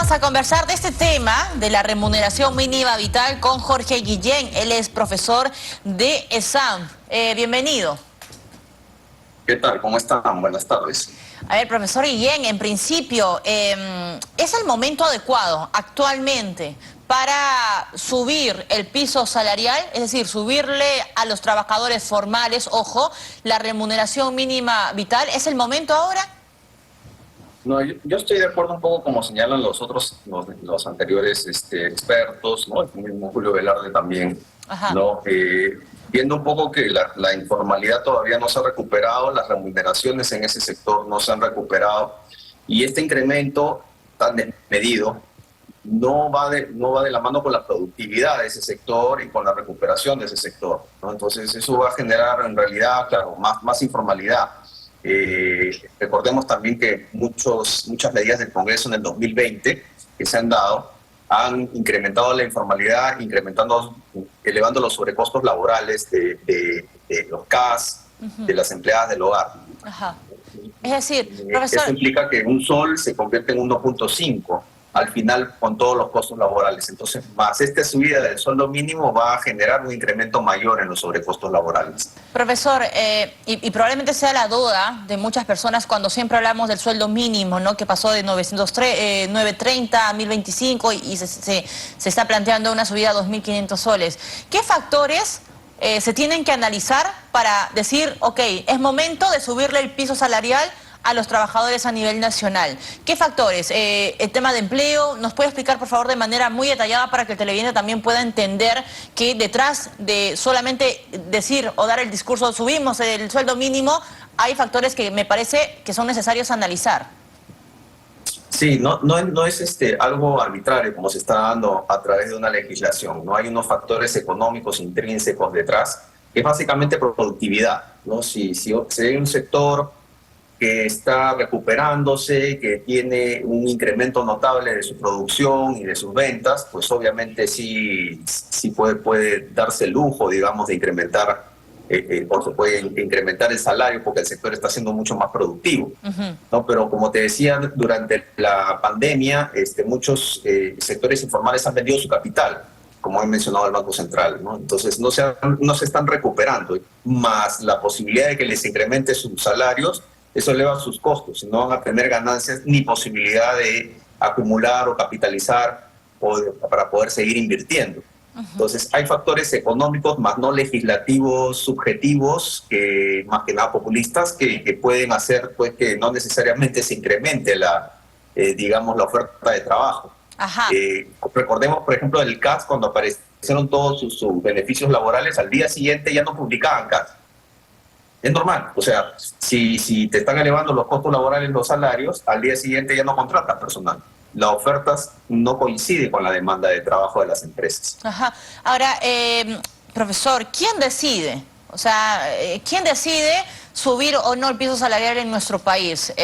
Vamos a conversar de este tema, de la remuneración mínima vital, con Jorge Guillén. Él es profesor de ESAM. Bienvenido. ¿Qué tal? ¿Cómo están? Buenas tardes. A ver, profesor Guillén, en principio, ¿es el momento adecuado actualmente para subir el piso salarial? Es decir, subirle a los trabajadores formales, ojo, la remuneración mínima vital. ¿Es el momento ahora? No, yo estoy de acuerdo un poco como señalan los anteriores expertos, ¿no? El mismo Julio Velarde también, Ajá. ¿no? Viendo un poco que la informalidad todavía no se ha recuperado, las remuneraciones en ese sector no se han recuperado y este incremento tan desmedido no va de la mano con la productividad de ese sector y con la recuperación de ese sector, ¿no? Entonces eso va a generar en realidad, claro, más informalidad. Recordemos también que muchas medidas del Congreso en el 2020 que se han dado han incrementado la informalidad, elevando los sobrecostos laborales de los CAS, de las empleadas del hogar. Ajá. Es decir, profesor... Eso implica que un sol se convierte en 1.5 al final con todos los costos laborales. Entonces, más esta subida del sueldo mínimo va a generar un incremento mayor en los sobrecostos laborales. Profesor, y probablemente sea la duda de muchas personas cuando siempre hablamos del sueldo mínimo, ¿no? Que pasó de 930 a 1025 y se está planteando una subida a 2.500 soles. ¿Qué factores se tienen que analizar para decir, ok, es momento de subirle el piso salarial a los trabajadores a nivel nacional? ¿Qué factores? El tema de empleo, ¿nos puede explicar por favor de manera muy detallada para que el televidente también pueda entender que detrás de solamente decir o dar el discurso subimos el sueldo mínimo, hay factores que me parece que son necesarios analizar? Sí, no es algo arbitrario como se está dando a través de una legislación, no hay unos factores económicos intrínsecos detrás, que es básicamente productividad, ¿no? Si hay un sector que está recuperándose, que tiene un incremento notable de su producción y de sus ventas, pues obviamente sí puede darse el lujo, digamos, de incrementar, o se puede incrementar el salario porque el sector está siendo mucho más productivo, ¿no? Pero como te decía, durante la pandemia, muchos sectores informales han vendido su capital, como he mencionado el Banco Central, ¿no? Entonces no se están recuperando, más la posibilidad de que les incremente sus salarios, eso eleva sus costos, no van a tener ganancias ni posibilidad de acumular o capitalizar para poder seguir invirtiendo. Entonces hay factores económicos más no legislativos, subjetivos, más que nada populistas, que pueden hacer pues, que no necesariamente se incremente digamos, la oferta de trabajo. Ajá. Recordemos, por ejemplo, el CAS, cuando aparecieron todos sus beneficios laborales, al día siguiente ya no publicaban CAS. Es normal, o sea, si te están elevando los costos laborales, los salarios, al día siguiente ya no contratas personal. Las ofertas no coinciden con la demanda de trabajo de las empresas. Ajá. Ahora, profesor, ¿quién decide? O sea, ¿quién decide subir o no el piso salarial en nuestro país?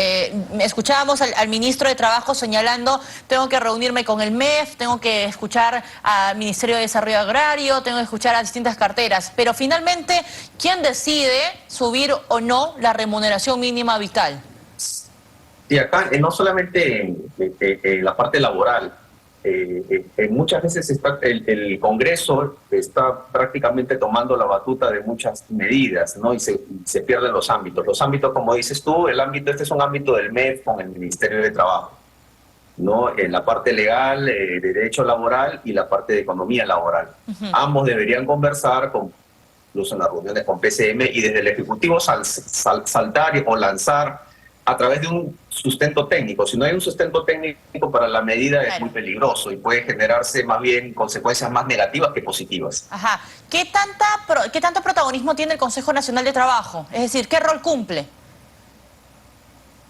Escuchábamos al ministro de Trabajo señalando, tengo que reunirme con el MEF, tengo que escuchar al Ministerio de Desarrollo Agrario, tengo que escuchar a distintas carteras, pero finalmente, ¿quién decide subir o no la remuneración mínima vital? Sí, acá no solamente en la parte laboral, muchas veces el Congreso está prácticamente tomando la batuta de muchas medidas, ¿no? Y se pierden los ámbitos. Los ámbitos, como dices tú, este es un ámbito del MEF con el Ministerio de Trabajo, ¿no? En la parte legal, de derecho laboral y la parte de economía laboral. Ambos deberían conversar, incluso en las reuniones con PCM, y desde el Ejecutivo saltar o lanzar a través de un sustento técnico. Si no hay un sustento técnico para la medida, es muy peligroso y puede generarse más bien consecuencias más negativas que positivas. Ajá. ¿Qué tanto protagonismo tiene el Consejo Nacional de Trabajo? Es decir, ¿qué rol cumple?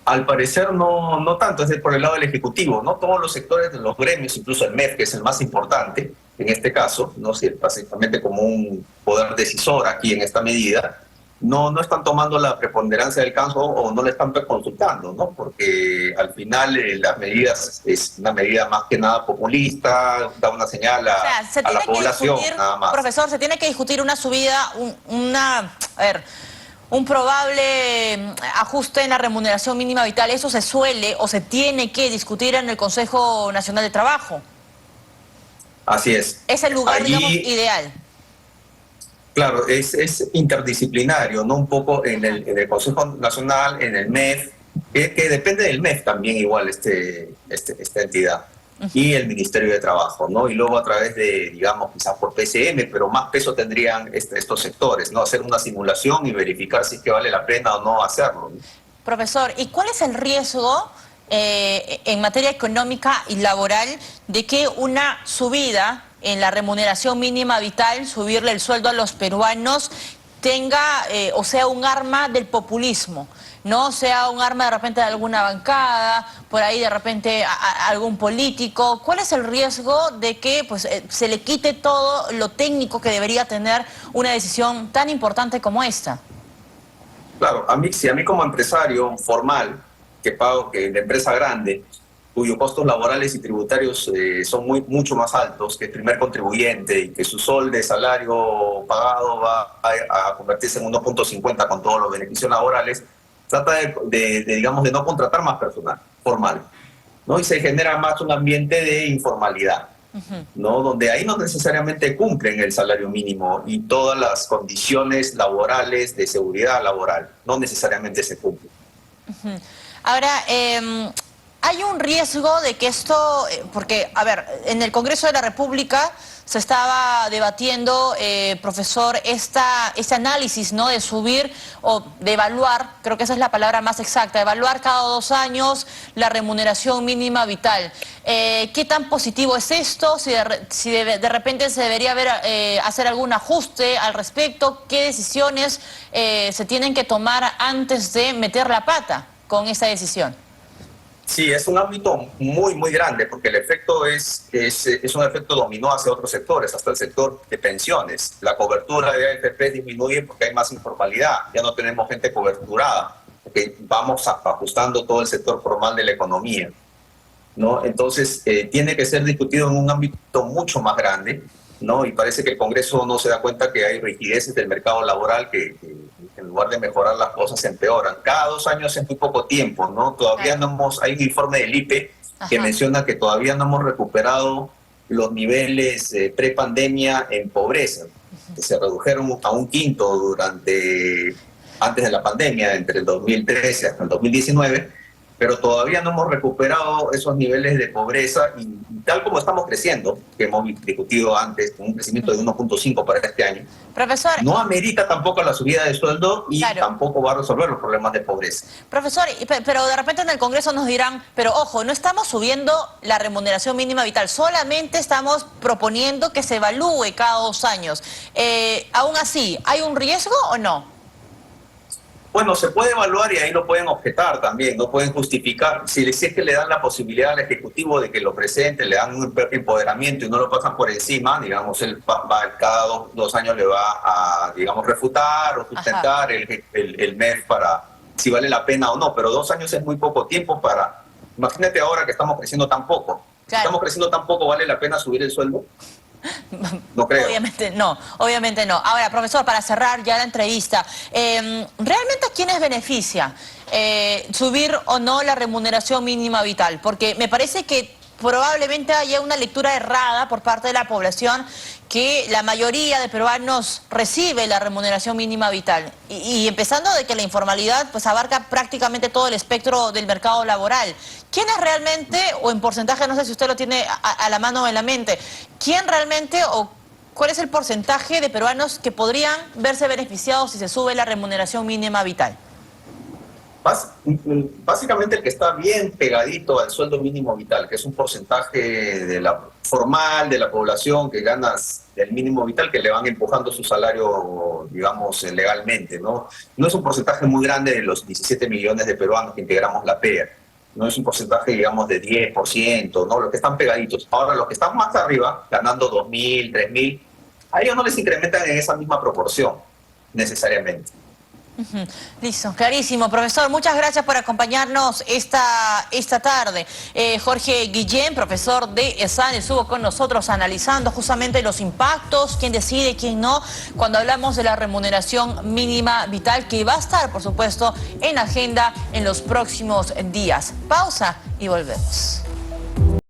Al parecer no tanto, es decir, por el lado del Ejecutivo, ¿no? Todos los sectores de los gremios, incluso el MEF, que es el más importante en este caso, ¿no? Sí, básicamente como un poder decisor aquí en esta medida, no están tomando la preponderancia del caso o no le están consultando, ¿no? Porque al final las medidas es una medida más que nada populista, da una señal a la población, nada más. Profesor, se tiene que discutir una subida, un probable ajuste en la remuneración mínima vital, eso se suele o se tiene que discutir en el Consejo Nacional de Trabajo. Así es. Es el lugar, Allí, digamos, ideal. claro, es interdisciplinario, ¿no? Un poco en el Consejo Nacional, en el MEF, que depende del MEF también igual esta entidad, y el Ministerio de Trabajo, ¿no? Y luego a través de, digamos, quizás por PCM, pero más peso tendrían estos sectores, ¿no? Hacer una simulación y verificar si es que vale la pena o no hacerlo, ¿no? Profesor, ¿y cuál es el riesgo en materia económica y laboral de que una subida en la remuneración mínima vital, subirle el sueldo a los peruanos, tenga o sea un arma del populismo? No sea un arma de repente de alguna bancada, por ahí de repente a algún político. ¿Cuál es el riesgo de que pues, se le quite todo lo técnico que debería tener una decisión tan importante como esta? Claro, si a mí como empresario formal, que de empresa grande, cuyos costos laborales y tributarios son mucho más altos que el primer contribuyente y que su sol de salario pagado va a convertirse en 1.50 con todos los beneficios laborales, trata digamos, de no contratar más personal formal, ¿no? Y se genera más un ambiente de informalidad, ¿no? Donde ahí no necesariamente cumplen el salario mínimo y todas las condiciones laborales de seguridad laboral no necesariamente se cumplen. Ahora, hay un riesgo de que esto, porque, a ver, en el Congreso de la República se estaba debatiendo, profesor, este análisis, ¿no?, de subir o de evaluar, creo que esa es la palabra más exacta, evaluar cada 2 años la remuneración mínima vital. ¿Qué tan positivo es esto? Si de repente se debería hacer algún ajuste al respecto, ¿qué decisiones se tienen que tomar antes de meter la pata con esta decisión? Sí, es un ámbito muy grande porque el efecto es un efecto dominó hacia otros sectores, hasta el sector de pensiones. La cobertura de AFP disminuye porque hay más informalidad, ya no tenemos gente coberturada, porque vamos ajustando todo el sector formal de la economía, ¿no? Entonces, tiene que ser discutido en un ámbito mucho más grande, ¿no? Y parece que el Congreso no se da cuenta que hay rigideces del mercado laboral que en lugar de mejorar las cosas se empeoran. Cada 2 años es muy poco tiempo, ¿no? Todavía no hay un informe del IPE que menciona que todavía no hemos recuperado los niveles pre-pandemia en pobreza, que se redujeron a 1/5 antes de la pandemia, entre el 2013 hasta el 2019, pero todavía no hemos recuperado esos niveles de pobreza y tal como estamos creciendo, que hemos discutido antes, con un crecimiento de 1.5 para este año, Profesor, no amerita tampoco la subida de sueldo y claro, tampoco va a resolver los problemas de pobreza. Profesor, pero de repente en el Congreso nos dirán, pero ojo, no estamos subiendo la remuneración mínima vital, solamente estamos proponiendo que se evalúe cada 2 años. Aún así, ¿hay un riesgo o no? Bueno, se puede evaluar y ahí lo pueden objetar también, no pueden justificar. Si es que le dan la posibilidad al Ejecutivo de que lo presente, le dan un empoderamiento y no lo pasan por encima, digamos, él cada dos años le va a, digamos, refutar o sustentar el MEF para si vale la pena o no, pero 2 años es muy poco tiempo para... Imagínate ahora que estamos creciendo tan poco. Claro. Si estamos creciendo tan poco, ¿vale la pena subir el sueldo? No creo. Obviamente no. Ahora, profesor, para cerrar ya la entrevista, ¿realmente a quiénes beneficia subir o no la remuneración mínima vital? Porque me parece que probablemente haya una lectura errada por parte de la población que la mayoría de peruanos recibe la remuneración mínima vital. Y empezando de que la informalidad pues abarca prácticamente todo el espectro del mercado laboral. ¿Quién es realmente, o en porcentaje, no sé si usted lo tiene a la mano o en la mente, quién realmente o cuál es el porcentaje de peruanos que podrían verse beneficiados si se sube la remuneración mínima vital? Básicamente el que está bien pegadito al sueldo mínimo vital, que es un porcentaje formal de la población que gana el mínimo vital, que le van empujando su salario, digamos, legalmente, ¿no? No es un porcentaje muy grande de los 17 millones de peruanos que integramos la PEA. No es un porcentaje, digamos, de 10%, ¿no? Los que están pegaditos. Ahora, los que están más arriba, ganando 2.000, 3.000, a ellos no les incrementan en esa misma proporción, necesariamente. Listo, clarísimo. Profesor, muchas gracias por acompañarnos esta tarde. Jorge Guillén, profesor de ESAN, estuvo con nosotros analizando justamente los impactos, quién decide, quién no, cuando hablamos de la remuneración mínima vital, que va a estar, por supuesto, en agenda en los próximos días. Pausa y volvemos.